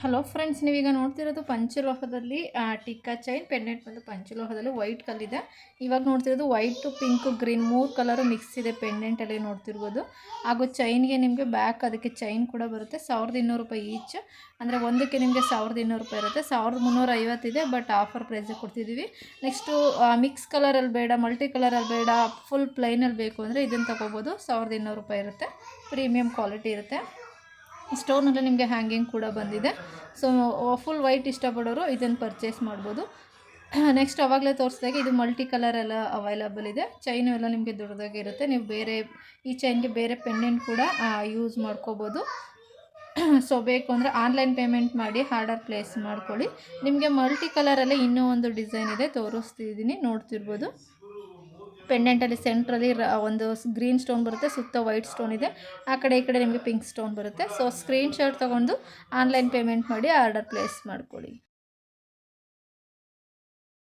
Hello friends, ನೀವೀಗ ನೋಡ್ತಿರೋದು ಪಂಚಲೋಹದಲ್ಲಿ ಟಿಕ್ಕಾ ಚೈನ್ ಪೆಂಡೆಂಟ್ ಬಂದು ಪಂಚಲೋಹದಲ್ಲಿ ವೈಟ್ ಕಲ್ಲಿದೆ. ಇವಾಗ ನೋಡ್ತಿರೋದು white pink green 3 colour mix ಇದೆ ಪೆಂಡೆಂಟಲ್ಲಿ ನೋಡ್ತಿರ್ಬೋದು. ಹಾಗೂ ಚೈನ್ಗೆ ನಿಮಗೆ ಬ್ಯಾಕ್ ಅದಕ್ಕೆ ಚೈನ್ ಕೂಡ ಬರುತ್ತೆ. 1200 ರೂಪಾಯಿ ಈಚ್, ಅಂದರೆ ಒಂದಕ್ಕೆ ನಿಮಗೆ 1200 ರೂಪಾಯಿ ಇರುತ್ತೆ. 1350 ಇದೆ, ಬಟ್ ಆಫರ್ ಪ್ರೈಸಿಗೆ ಕೊಡ್ತಿದ್ದೀವಿ. ನೆಕ್ಸ್ಟು ಮಿಕ್ಸ್ ಕಲರಲ್ಲಿ ಬೇಡ, ಮಲ್ಟಿ ಕಲರಲ್ಲಿ ಬೇಡ, ಫುಲ್ ಪ್ಲೈನಲ್ಲಿ ಬೇಕು ಅಂದರೆ ಇದನ್ನು ತೊಗೋಬೋದು. 1200 ರೂಪಾಯಿ ಇರುತ್ತೆ. ಪ್ರೀಮಿಯಂ ಕ್ವಾಲಿಟಿ ಇರುತ್ತೆ. ಸ್ಟೋನಲ್ಲಿ ನಿಮಗೆ ಹ್ಯಾಂಗಿಂಗ್ ಕೂಡ ಬಂದಿದೆ. ಸೊ ಫುಲ್ ವೈಟ್ ಇಷ್ಟಪಡೋರು ಇದನ್ನು ಪರ್ಚೇಸ್ ಮಾಡ್ಬೋದು. ನೆಕ್ಸ್ಟ್ ಆವಾಗಲೇ ತೋರಿಸಿದಾಗೆ ಇದು ಮಲ್ಟಿ ಕಲರ್ ಎಲ್ಲ ಅವೈಲಬಲ್ ಇದೆ. ಚೈನು ಎಲ್ಲ ನಿಮಗೆ ದೊಡ್ಡದಾಗಿ ಇರುತ್ತೆ. ನೀವು ಬೇರೆ ಈ ಚೈನ್ಗೆ ಬೇರೆ ಪೆಂಡೆಂಟ್ ಕೂಡ ಯೂಸ್ ಮಾಡ್ಕೋಬೋದು. ಸೊ ಬೇಕು ಅಂದರೆ ಆನ್ಲೈನ್ ಪೇಮೆಂಟ್ ಮಾಡಿ ಆರ್ಡರ್ ಪ್ಲೇಸ್ ಮಾಡ್ಕೊಳ್ಳಿ. ನಿಮಗೆ ಮಲ್ಟಿ ಕಲರಲ್ಲೇ ಇನ್ನೂ ಒಂದು ಡಿಸೈನ್ ಇದೆ, ತೋರಿಸ್ತಿದ್ದೀನಿ, ನೋಡ್ತಿರ್ಬೋದು. ಪೆಂಡೆಂಟಲ್ಲಿ ಸೆಂಟ್ರಲ್ಲಿ ಒಂದು ಗ್ರೀನ್ ಸ್ಟೋನ್ ಬರುತ್ತೆ, ಸುತ್ತ ವೈಟ್ ಸ್ಟೋನ್ ಇದೆ, ಆ ಕಡೆ ಈ ಕಡೆ ನಿಮಗೆ ಪಿಂಕ್ ಸ್ಟೋನ್ ಬರುತ್ತೆ. ಸೊ ಸ್ಕ್ರೀನ್ಶಾಟ್ ತೊಗೊಂಡು ಆನ್ಲೈನ್ ಪೇಮೆಂಟ್ ಮಾಡಿ ಆರ್ಡರ್ ಪ್ಲೇಸ್ ಮಾಡ್ಕೊಳ್ಳಿ.